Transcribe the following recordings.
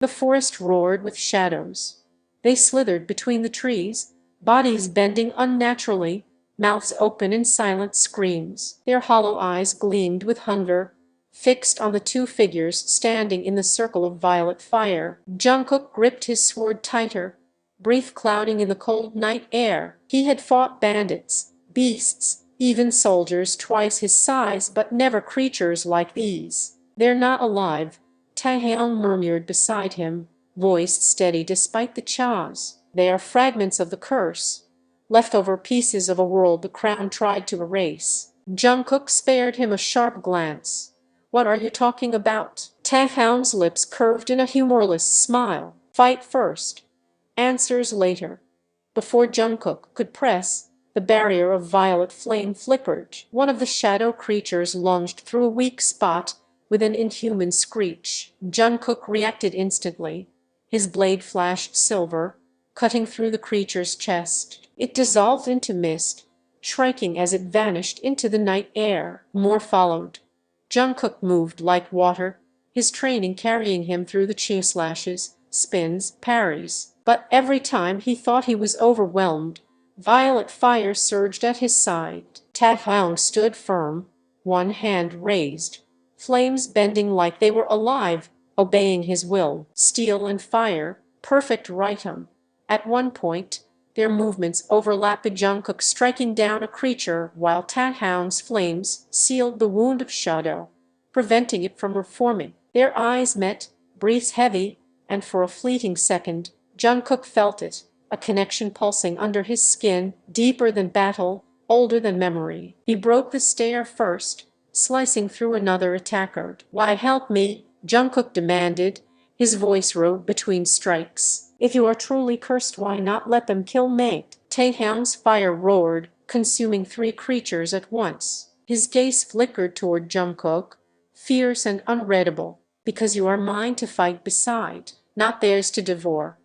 The forest roared with shadows. They slithered between the trees, bodies bending unnaturally, mouths open in silent screams. Their hollow eyes gleamed with hunger, fixed on the two figures standing in the circle of violet fire. Jungkook gripped his sword tighter, breath clouding in the cold night air. He had fought bandits, beasts, even soldiers twice his size, but never creatures like these. "They're not alive," Taehyung murmured beside him, voice steady despite the chas. "They are fragments of the curse, leftover pieces of a world the crown tried to erase." Jungkook spared him a sharp glance. "What are you talking about?" Taehyung's lips curved in a humorless smile. "Fight first, answers later." Before Jungkook could press, the barrier of violet flame flickered. One of the shadow creatures lunged through a weak spot with an inhuman screech. Jungkook reacted instantly. His blade flashed silver, cutting through the creature's chest. It dissolved into mist, shrieking as it vanished into the night air. More followed. Jungkook moved like water, his training carrying him through the chew slashes, spins, parries. But every time he thought he was overwhelmed, violet fire surged at his side. Taehyung stood firm, one hand raised, flames bending like they were alive, obeying his will. Steel and fire, perfect rhythm. At one point, their movements overlapped, Jungkook striking down a creature while Taehyung's flames sealed the wound of shadow, preventing it from reforming. Their eyes met, breaths heavy, and for a fleeting second, Jungkook felt it, a connection pulsing under his skin, deeper than battle, older than memory. He broke the stare first, slicing through another attacker. "Why help me?" Jungkook demanded, his voice rode between strikes. "If you are truly cursed, why not let them kill mate?" Taehyung's fire roared, consuming three creatures at once. His gaze flickered toward Jungkook, fierce and unreadable. "Because you are mine to fight beside, not theirs to devour."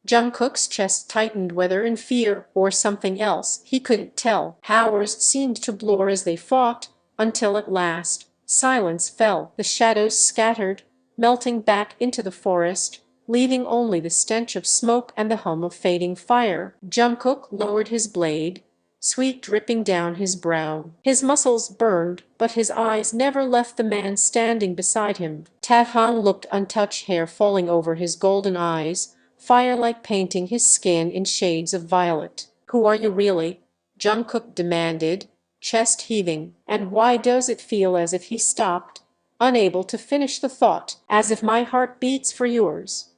Jungkook's chest tightened, whether in fear or something else, he couldn't tell. Hours seemed to blur as they fought, until at last, silence fell. The shadows scattered, melting back into the forest, leaving only the stench of smoke and the hum of fading fire. Jungkook lowered his blade, sweat dripping down his brow. His muscles burned, but his eyes never left the man standing beside him. Taehyung looked untouched, hair falling over his golden eyes, firelight painting his skin in shades of violet. "Who are you really?" Jungkook demanded, chest heaving. "And why does it feel as if he stopped, unable to finish the thought?" "As if my heart beats for yours."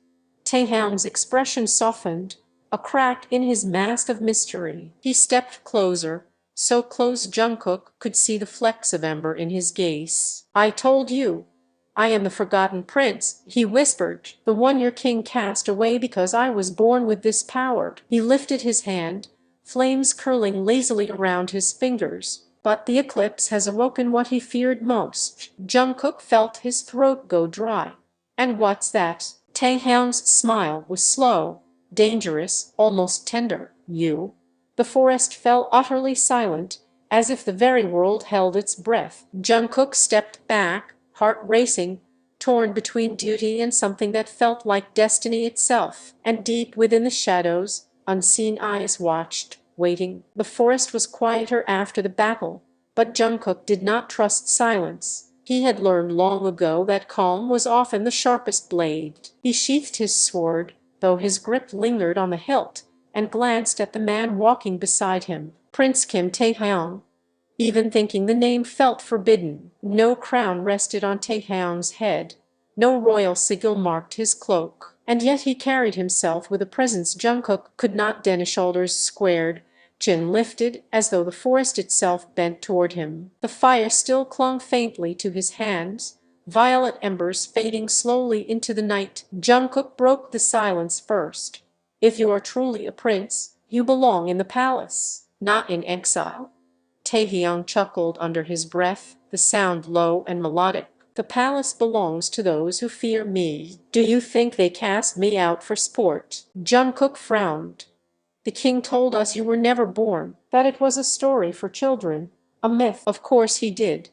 Taehyung's expression softened, a crack in his mask of mystery. He stepped closer, so close Jungkook could see the flecks of ember in his gaze. "I told you. I am the forgotten prince," he whispered, "the one your king cast away because I was born with this power." He lifted his hand, flames curling lazily around his fingers. "But the eclipse has awoken what he feared most." Jungkook felt his throat go dry. "And what's that?" Taehyung's smile was slow, dangerous, almost tender. "You?" The forest fell utterly silent, as if the very world held its breath. Jungkook stepped back, heart racing, torn between duty and something that felt like destiny itself. And deep within the shadows, unseen eyes watched, waiting. The forest was quieter after the battle, but Jungkook did not trust silence. He had learned long ago that calm was often the sharpest blade. He sheathed his sword, though his grip lingered on the hilt, and glanced at the man walking beside him. Prince Kim Taehyung. Even thinking the name felt forbidden. No crown rested on Taehyung's head. No royal sigil marked his cloak. And yet he carried himself with a presence Jungkook could not deny. Shoulders squared, chin lifted, as though the forest itself bent toward him. The fire still clung faintly to his hands, violet embers fading slowly into the night. Jungkook broke the silence first. "If you are truly a prince, you belong in the palace, not in exile." Taehyung chuckled under his breath, the sound low and melodic. "The palace belongs to those who fear me. Do you think they cast me out for sport?" Jungkook frowned. "The king told us you were never born, that it was a story for children, a myth." "Of course he did."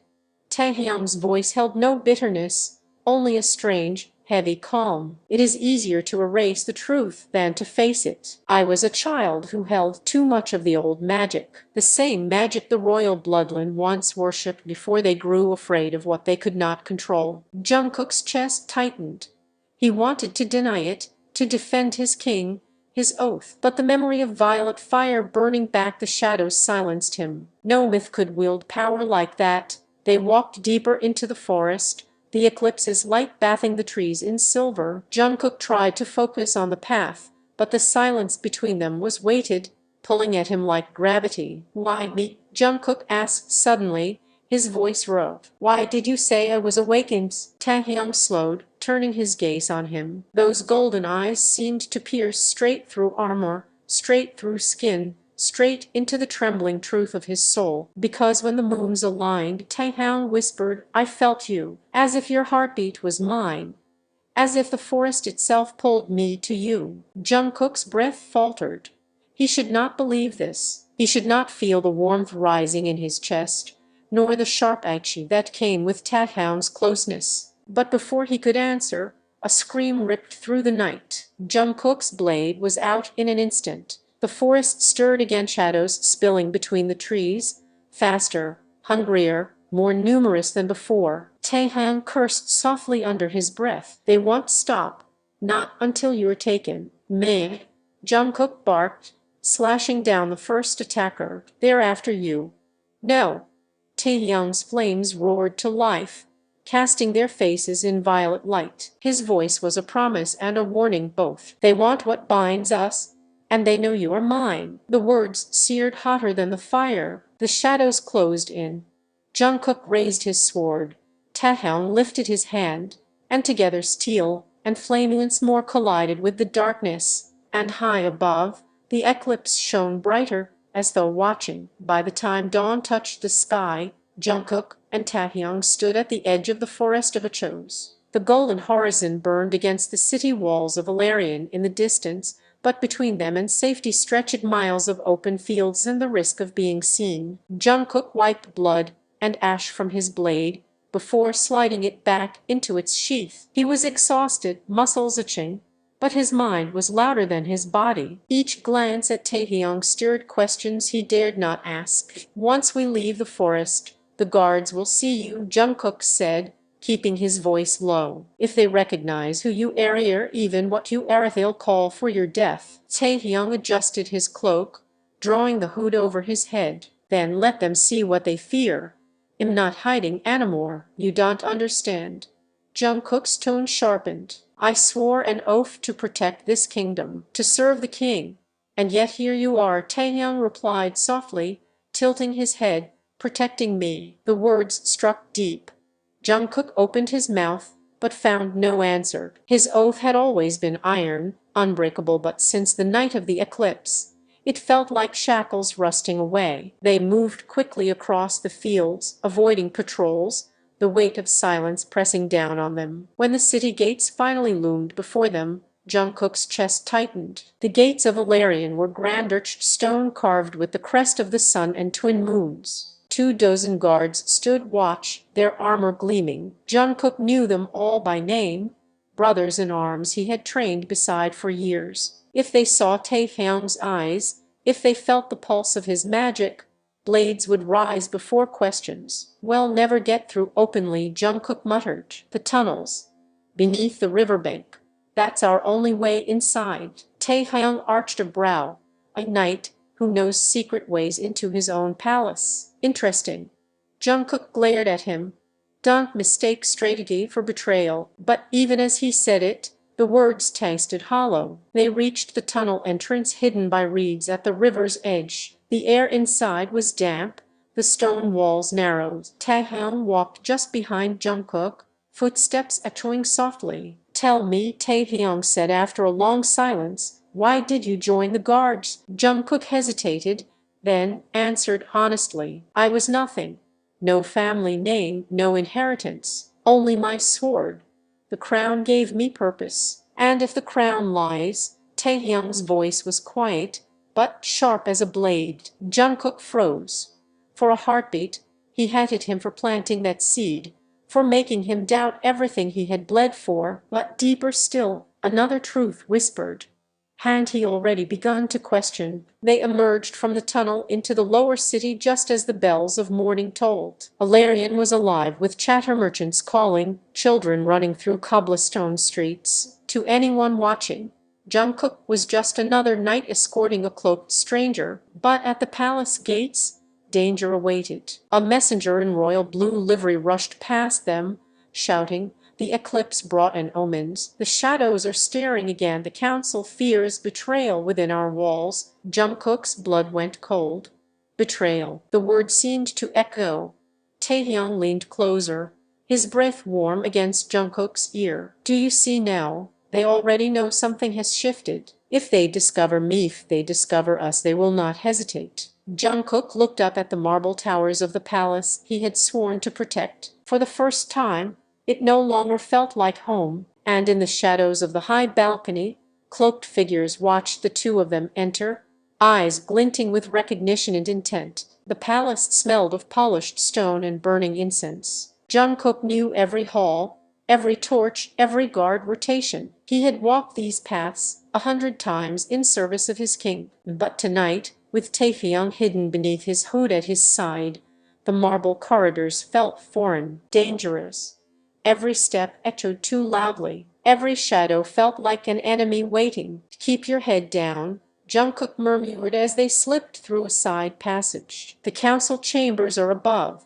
Taehyung's voice held no bitterness, only a strange, heavy calm. It is easier to erase the truth than to face it. I was a child who held too much of the old magic, the same magic the royal bloodline once worshipped before they grew afraid of what they could not control. Jungkook's chest tightened. He wanted to deny it, to defend his king, his oath, but the memory of violet fire burning back the shadows silenced him. No myth could wield power like that. They walked deeper into the forest, the eclipse's light bathing the trees in silver. Jungkook tried to focus on the path, but the silence between them was weighted, pulling at him like gravity. "Why me?" Jungkook asked suddenly, his voice rose. "Why did you say I was awakened?" Taehyung slowed, turning his gaze on him. Those golden eyes seemed to pierce straight through armor, straight through skin, straight into the trembling truth of his soul. "Because when the moons aligned," Taehyung whispered, "I felt you, as if your heartbeat was mine. As if the forest itself pulled me to you." Jungkook's breath faltered. He should not believe this. He should not feel the warmth rising in his chest, nor the sharp ache that came with Taehyung's closeness. But before he could answer, a scream ripped through the night. Jungkook's blade was out in an instant. The forest stirred again, shadows spilling between the trees, faster, hungrier, more numerous than before. Taehyung cursed softly under his breath. "They won't stop. Not until you are taken." "Meh!" Jungkook barked, slashing down the first attacker. "They're after you." "No!" Taehyung's flames roared to life, casting their faces in violet light. His voice was a promise and a warning both. "They want what binds us, and they know you are mine." The words seared hotter than the fire. The shadows closed in. Jungkook raised his sword. Taehyung lifted his hand, and together steel and flame once more collided with the darkness, and high above, the eclipse shone brighter, as though watching. By the time dawn touched the sky, Jungkook and Taehyung stood at the edge of the forest of Achos. The golden horizon burned against the city walls of Valerian in the distance, but between them and safety stretched miles of open fields and the risk of being seen. Jungkook wiped blood and ash from his blade before sliding it back into its sheath. He was exhausted, muscles itching, but his mind was louder than his body. Each glance at Taehyung stirred questions he dared not ask. "Once we leave the forest, the guards will see you," Jungkook said, keeping his voice low. "If they recognize who you are, even what you are, they'll call for your death." Taehyung adjusted his cloak, drawing the hood over his head. "Then let them see what they fear. I'm not hiding anymore. You don't understand." Jungkook's tone sharpened. "I swore an oath to protect this kingdom, to serve the king. And yet here you are," Taehyung replied softly, tilting his head, "protecting me." The words struck deep. Jungkook opened his mouth, but found no answer. His oath had always been iron, unbreakable, but since the night of the eclipse, it felt like shackles rusting away. They moved quickly across the fields, avoiding patrols, the weight of silence pressing down on them. When the city gates finally loomed before them, Jungkook's chest tightened. The gates of Valerian were grand arched stone carved with the crest of the sun and twin moons. 24 guards stood watch, their armor gleaming. Jungkook knew them all by name, brothers in arms he had trained beside for years. If they saw Taehyung's eyes, if they felt the pulse of his magic, blades would rise before questions. "We'll never get through openly," Jungkook muttered. "The tunnels beneath the riverbank. That's our only way inside." Taehyung arched a brow. "A knight who knows secret ways into his own palace. Interesting." Jungkook glared at him. "Don't mistake strategy for betrayal." But even as he said it, the words tasted hollow. They reached the tunnel entrance hidden by reeds at the river's edge. The air inside was damp, the stone walls narrow. Taehyung walked just behind Jungkook, footsteps echoing softly. "Tell me," Taehyung said after a long silence, "why did you join the guards?" Jungkook hesitated, then answered honestly, "I was nothing. No family name, no inheritance, only my sword. The crown gave me purpose. And if the crown lies," Taehyung's voice was quiet, but sharp as a blade. Jungkook froze. For a heartbeat, he hated him for planting that seed, for making him doubt everything he had bled for. But deeper still, another truth whispered. Had he already begun to question? They emerged from the tunnel into the lower city just as the bells of morning tolled. Alarion was alive with chatter, merchants calling, children running through cobblestone streets. To anyone watching, Jungkook was just another knight escorting a cloaked stranger, but at the palace gates, danger awaited. A messenger in royal blue livery rushed past them, shouting, "The eclipse brought an omens. The shadows are stirring again. The council fears betrayal within our walls." Jungkook's blood went cold. Betrayal. The word seemed to echo. Taehyung leaned closer, his breath warm against Jungkook's ear. "Do you see now? They already know something has shifted. If they discover me, if they discover us, they will not hesitate." Jungkook looked up at the marble towers of the palace he had sworn to protect. For the first time, it no longer felt like home, and in the shadows of the high balcony, cloaked figures watched the two of them enter, eyes glinting with recognition and intent. The palace smelled of polished stone and burning incense. Jungkook knew every hall, every torch, every guard rotation. He had walked these paths 100 times in service of his king. But tonight, with Taehyung hidden beneath his hood at his side, the marble corridors felt foreign, dangerous. Every step echoed too loudly. Every shadow felt like an enemy waiting. "Keep your head down," Jungkook murmured as they slipped through a side passage. "The council chambers are above.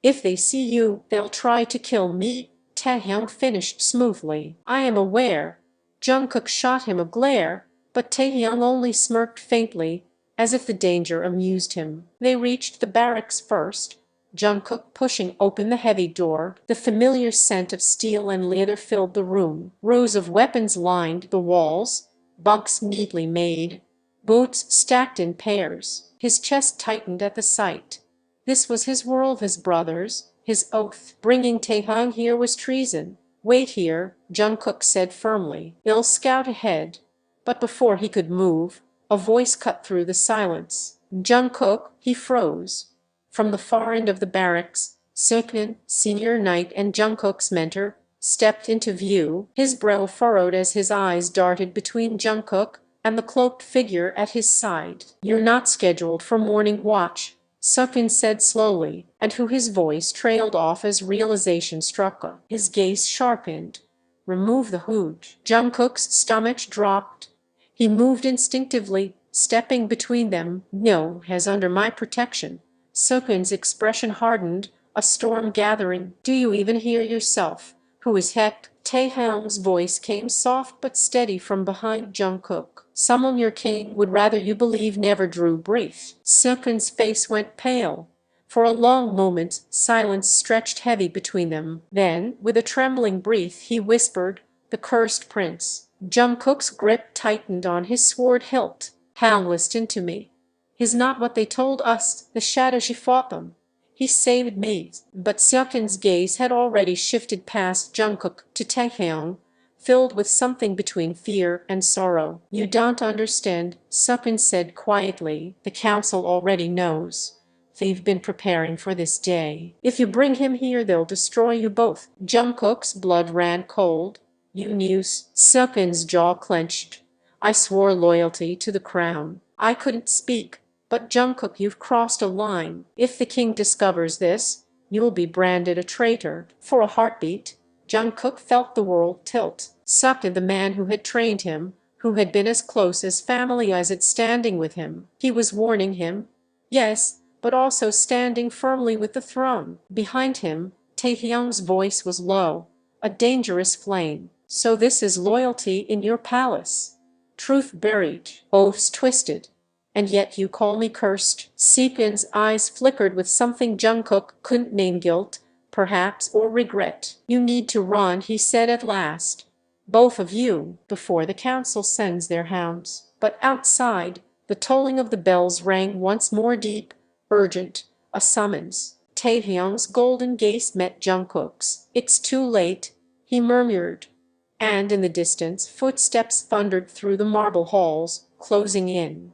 If they see you, they'll try to kill me," Taehyung finished smoothly. "I am aware." Jungkook shot him a glare, but Taehyung only smirked faintly, as if the danger amused him. They reached the barracks first, Jungkook pushing open the heavy door. The familiar scent of steel and leather filled the room. Rows of weapons lined the walls, bunks neatly made, boots stacked in pairs. His chest tightened at the sight. This was his world, his brothers, his oath. Bringing Taehyung here was treason. "Wait here," Jungkook said firmly. "They'll scout ahead." But before he could move, a voice cut through the silence. "Jungkook," he froze. From the far end of the barracks, Seokmin, senior knight and Jungkook's mentor, stepped into view, his brow furrowed as his eyes darted between Jungkook and the cloaked figure at his side. "You're not scheduled for morning watch," Seokmin said slowly, and his voice trailed off as realization struck him. His gaze sharpened. "Remove the hood." Jungkook's stomach dropped. He moved instinctively, stepping between them. "No, has under my protection." Seokmin's expression hardened, a storm gathering. "Do you even hear yourself? Who is Heck?" Taehyung's voice came soft but steady from behind Jungkook. "Someone your king would rather you believe never drew breath." Seokmin's face went pale. For a long moment silence stretched heavy between them. Then, with a trembling breath, he whispered, "The cursed prince." Jungkook's grip tightened on his sword hilt. "Hal listened to me. He's not what they told us. The shadow she fought them. He saved me." But Seokmin's gaze had already shifted past Jungkook to Taehyung, filled with something between fear and sorrow. "You don't understand," Seokmin said quietly. "The council already knows. They've been preparing for this day. If you bring him here, they'll destroy you both." Jungkook's blood ran cold. "You knew?" Seokmin's jaw clenched. "I swore loyalty to the crown." I couldn't speak. "But Jungkook, you've crossed a line. If the king discovers this, you'll be branded a traitor." For a heartbeat, Jungkook felt the world tilt. Seokmin, the man who had trained him, who had been as close as family as it standing with him. He was warning him. Yes, but also standing firmly with the throne. Behind him, Taehyung's voice was low, a dangerous flame. "So this is loyalty in your palace. Truth buried, oaths twisted. And yet you call me cursed." Seokmin's eyes flickered with something Jungkook couldn't name, guilt, perhaps, or regret. "You need to run," he said at last. "Both of you, before the council sends their hounds." But outside, the tolling of the bells rang once more, deep, urgent, a summons. Taehyung's golden gaze met Jungkook's. "It's too late," he murmured. And in the distance footsteps thundered through the marble halls, closing in.